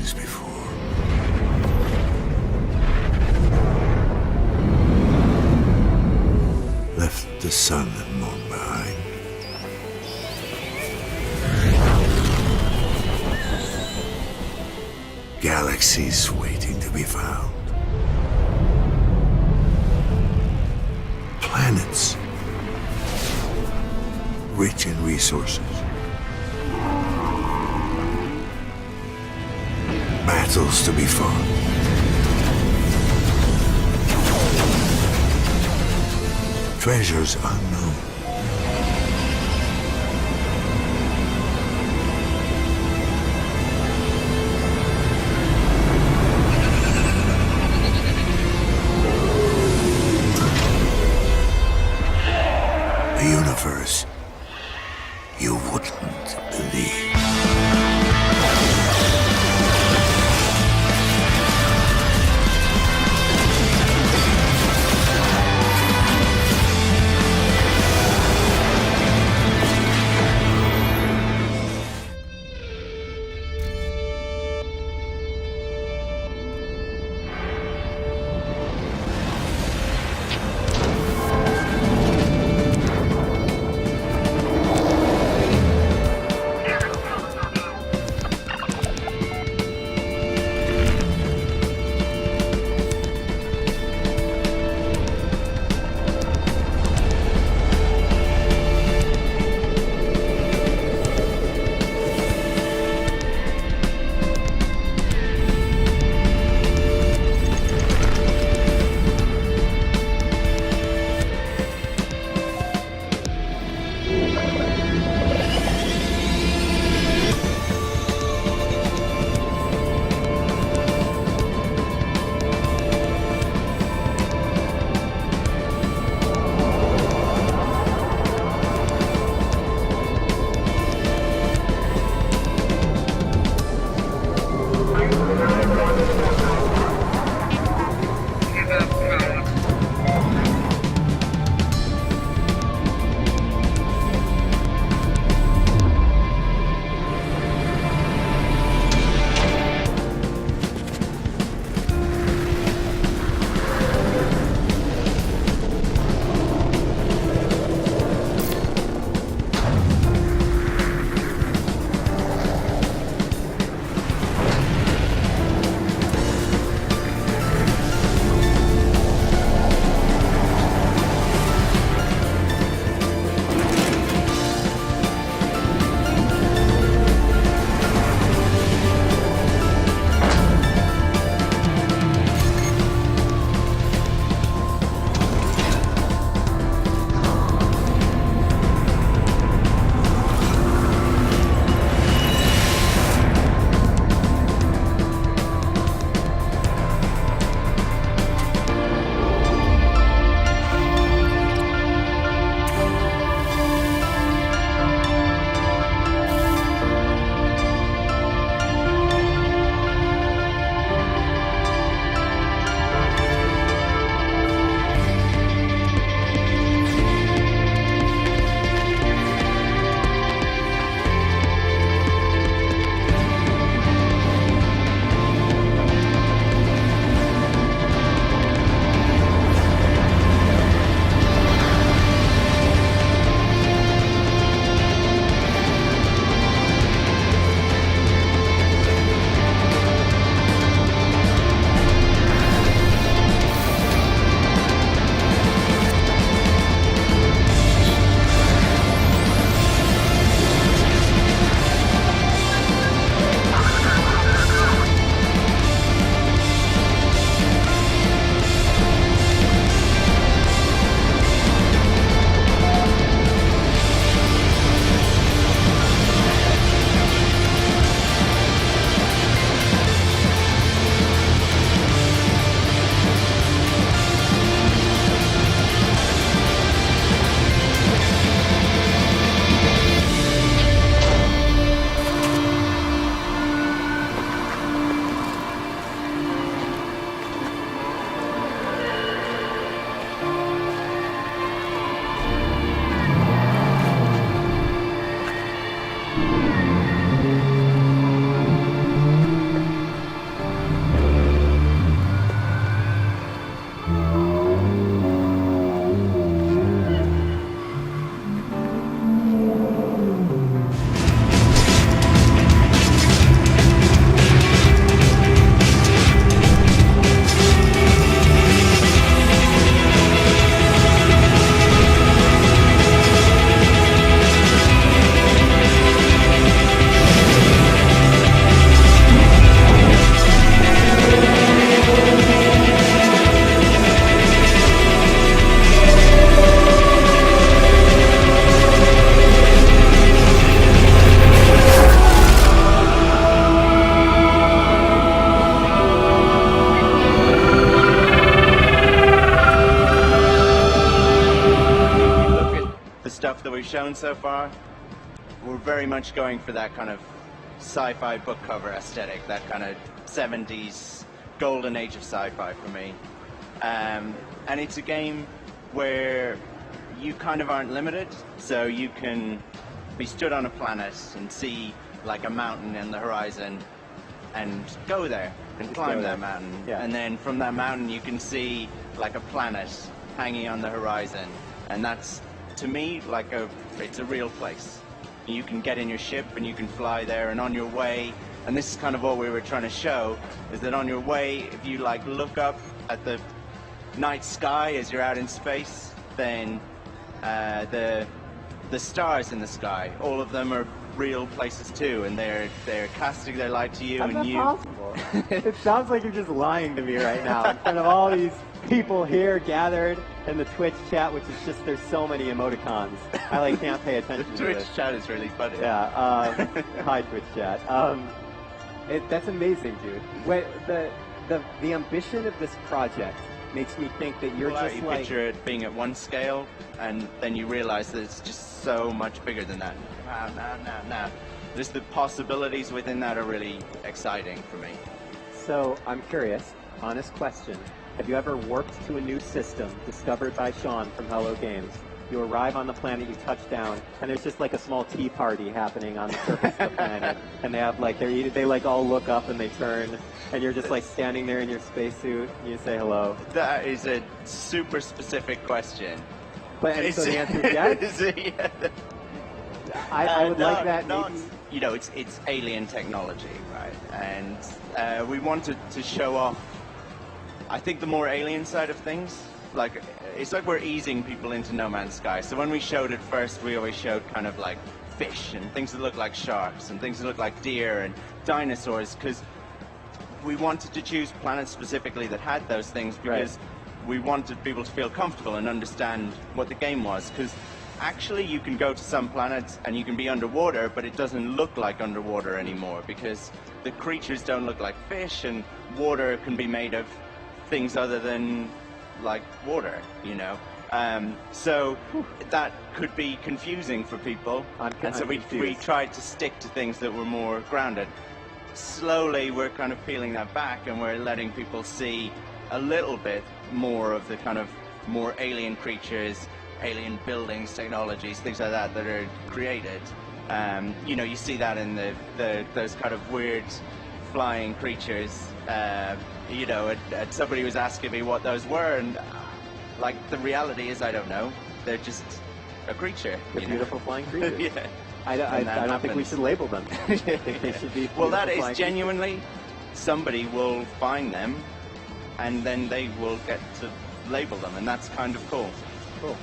things before. Left the sun and moon behind. Galaxies waiting to be found. Planets rich in resources. Battles to be fought. Treasures unknown. A universe you wouldn't believe. shown so far, we're very much going for that kind of sci-fi book cover aesthetic, that kind of 70s golden age of sci-fi for me. And it's a game where you kind of aren't limited, so you can be stood on a planet and see like a mountain in the horizon and go there and climb that mountain. Yeah. And then from that mountain you can see like a planet hanging on the horizon, and that's, to me, like it's a real place. You can get in your ship and you can fly there, and on your way, and this is kind of what we were trying to show, is that on your way, if you like look up at the night sky as you're out in space, then the stars in the sky, all of them are real places too, and they're casting their light to you. How's and that you possible? It sounds like you're just lying to me right now in front of all these people here gathered in the Twitch chat, which is just, there's so many emoticons. I like can't pay attention to Twitch this. chat is really funny. Yeah. Hi, Twitch chat. That's amazing, dude. Wait, the ambition of this project makes me think that you're Well, just you like. picture it being at one scale, and then you realize that it's just so much bigger than that. Now. Just the possibilities within that are really exciting for me. So I'm curious, honest question. Have you ever warped to a new system discovered by Sean from Hello Games? You arrive on the planet, you touch down, and there's just like a small tea party happening on the surface of the planet, and they have like they like all look up and they turn, and you're just like standing there in your spacesuit. You say hello. That is a super specific question. But and so the answer is yes. Is it yes? I would like that. Not, maybe. you know, it's alien technology, right? And we wanted to show off, I think, the more alien side of things. Like, it's like we're easing people into No Man's Sky. So when we showed it first, we always showed kind of like fish and things that look like sharks and things that look like deer and dinosaurs, because we wanted to choose planets specifically that had those things, because we wanted people to feel comfortable and understand what the game was. Because actually you can go to some planets and you can be underwater, but it doesn't look like underwater anymore, because the creatures don't look like fish, and water can be made of things other than like water, you know. So that could be confusing for people, and so we tried to stick to things that were more grounded. Slowly we're kind of peeling that back, and we're letting people see a little bit more of the kind of more alien creatures, alien buildings, technologies, things like that that are created. You know, you see that in those kind of weird flying creatures. You know, and somebody was asking me what those were, and like the reality is I don't know. They're just a creature. They're beautiful flying creatures. Yeah. I don't think we should label them. I think they should be. Well, that is flying genuinely, somebody will find them, and then they will get to label them, and that's kind of cool. Cool.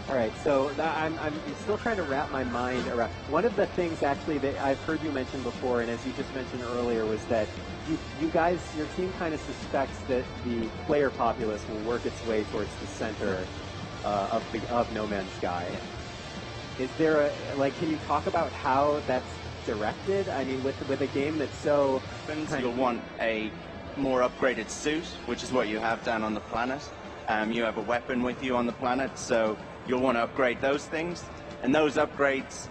All right, so I'm still trying to wrap my mind around. One of the things actually that I've heard you mention before, and as you just mentioned earlier, was that you guys, your team kind of suspects that the player populace will work its way towards the center of No Man's Sky. Is there can you talk about how that's directed? I mean, with a game that's so... You'll want a more upgraded suit, which is what you have down on the planet. You have a weapon with you on the planet, so you'll want to upgrade those things, and those upgrades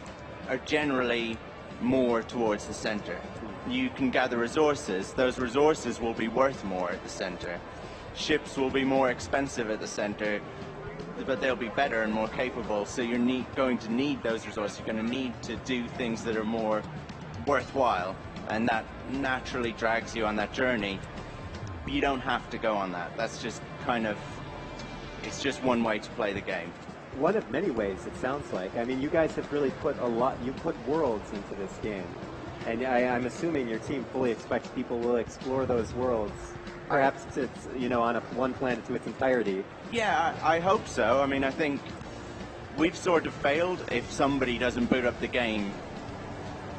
are generally more towards the center. You can gather resources. Those resources will be worth more at the center. Ships will be more expensive at the center, but they'll be better and more capable, so you're going to need those resources. You're going to need to do things that are more worthwhile, and that naturally drags you on that journey. But you don't have to go on that. That's just kind of, it's just one way to play the game. One of many ways, it sounds like. I mean, you guys have really put you put worlds into this game. And I'm assuming your team fully expects people will explore those worlds, perhaps on one planet to its entirety. Yeah, I hope so. I mean, I think we've sort of failed if somebody doesn't boot up the game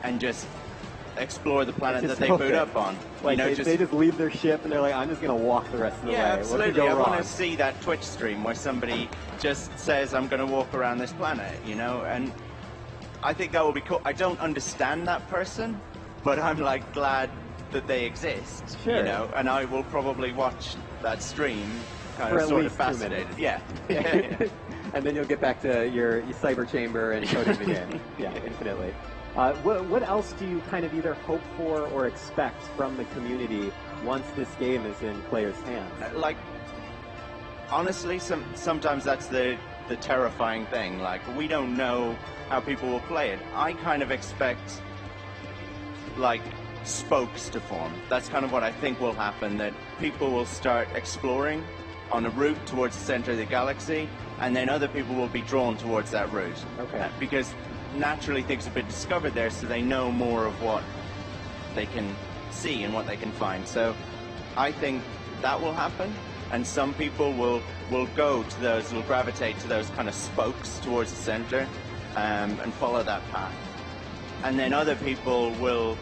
and just explore the planet that they boot up on. Like, they just leave their ship and they're like, I'm just going to walk the rest of the way. Yeah, absolutely. What could go wrong? I want to see that Twitch stream where somebody just says, I'm going to walk around this planet, you know, and I think that will be cool. I don't understand that person, but I'm like glad that they exist, sure. You know, and I will probably watch that stream kind for of at sort least of fascinated. 2 minutes. Yeah. and then you'll get back to your cyber chamber and coding the game. Yeah, infinitely. What else do you kind of either hope for or expect from the community once this game is in players' hands? Like, honestly, sometimes that's the terrifying thing. Like, we don't know how people will play it. I kind of expect, like, spokes to form. That's kind of what I think will happen, that people will start exploring on a route towards the center of the galaxy, and then other people will be drawn towards that route. Okay. Because naturally things have been discovered there, so they know more of what they can see and what they can find. So I think that will happen, and some people will go to those, will gravitate to those kind of spokes towards the center, and follow that path. And then other people will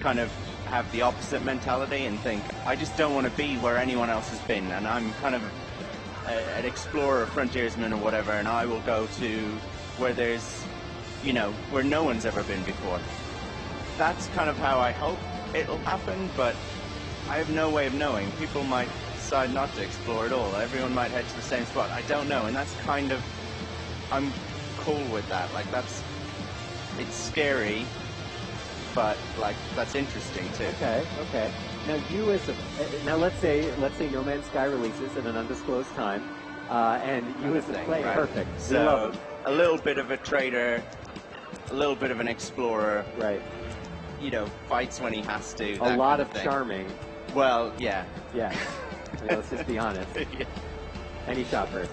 kind of have the opposite mentality and think, I just don't want to be where anyone else has been, and I'm kind of an explorer, frontiersman or whatever, and I will go to where there's, you know, where no one's ever been before. That's kind of how I hope it'll happen, but I have no way of knowing. People might decide not to explore at all. Everyone might head to the same spot. I don't know, and that's kind of, I'm cool with that. Like, it's scary, but like that's interesting too. Okay. Now let's say No Man's Sky releases at an undisclosed time, and you as a player, right? Perfect. So a little bit of a trader, a little bit of an explorer, right? You know, fights when he has to. A lot of thing. charming. Well, yeah. Yeah. Let's just be honest. Yeah. Any shot first.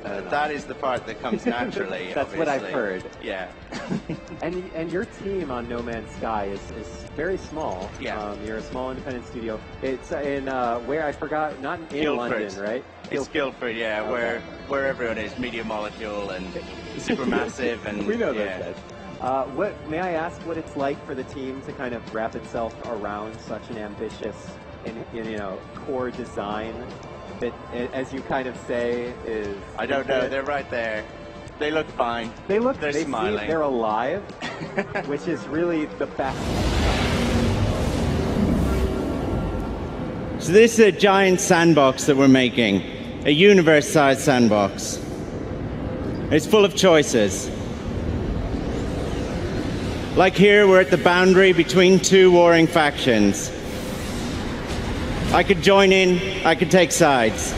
That is the part that comes naturally. That's obviously. what I've heard. Yeah. and your team on No Man's Sky is very small. Yeah. You're a small independent studio. It's in where I forgot, not in Guildford. London, right? It's Guildford, yeah, Okay. where everyone is, Media Molecule and Supermassive, and we know yeah. those guys. What may I ask? What it's like for the team to kind of wrap itself around such an ambitious and core design that, as you kind of say, is. I don't know. They're right there. They look fine. They're smiling. They're alive, which is really the best. So this is a giant sandbox that we're making, a universe-sized sandbox. It's full of choices. Like here, we're at the boundary between two warring factions. I could join in, I could take sides.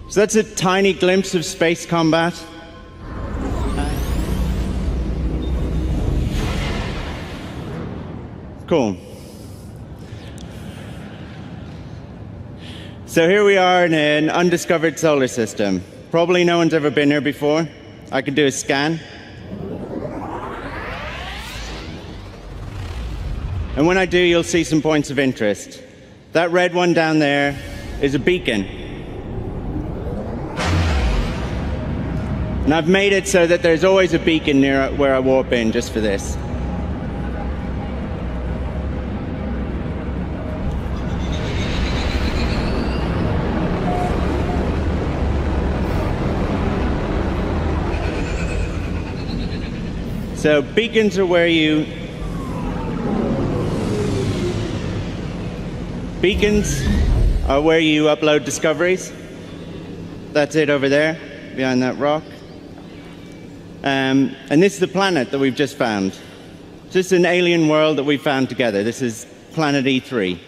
So that's a tiny glimpse of space combat. Cool. So here we are in an undiscovered solar system. Probably no one's ever been here before. I could do a scan. And when I do, you'll see some points of interest. That red one down there is a beacon. And I've made it so that there's always a beacon near where I warp in just for this. So beacons are where you... Beacons are where you upload discoveries. That's it over there, behind that rock. And this is the planet that we've just found. This is an alien world that we found together. This is planet E3.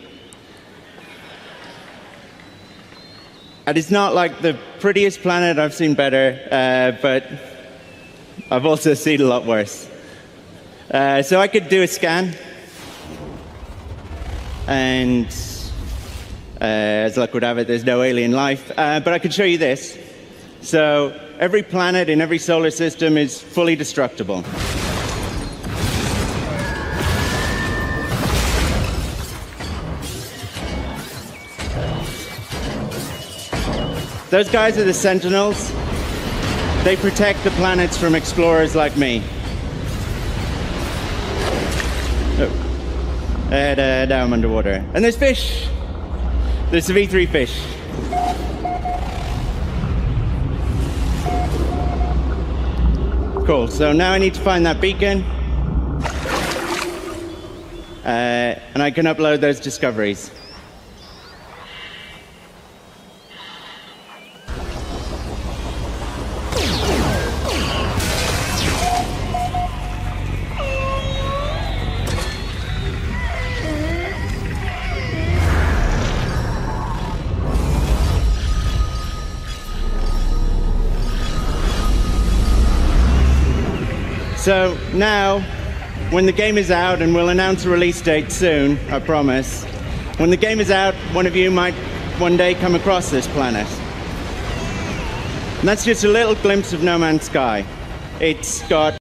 And it's not like the prettiest planet. I've seen better, but I've also seen a lot worse. So I could do a scan. And as luck would have it, there's no alien life. But I could show you this. So every planet in every solar system is fully destructible. Those guys are the Sentinels. They protect the planets from explorers like me. Oh. And now I'm underwater. And there's fish. There's the V3 fish. Cool, so now I need to find that beacon. And I can upload those discoveries. So now, when the game is out, and we'll announce a release date soon, I promise. When the game is out, one of you might one day come across this planet. And that's just a little glimpse of No Man's Sky. It's got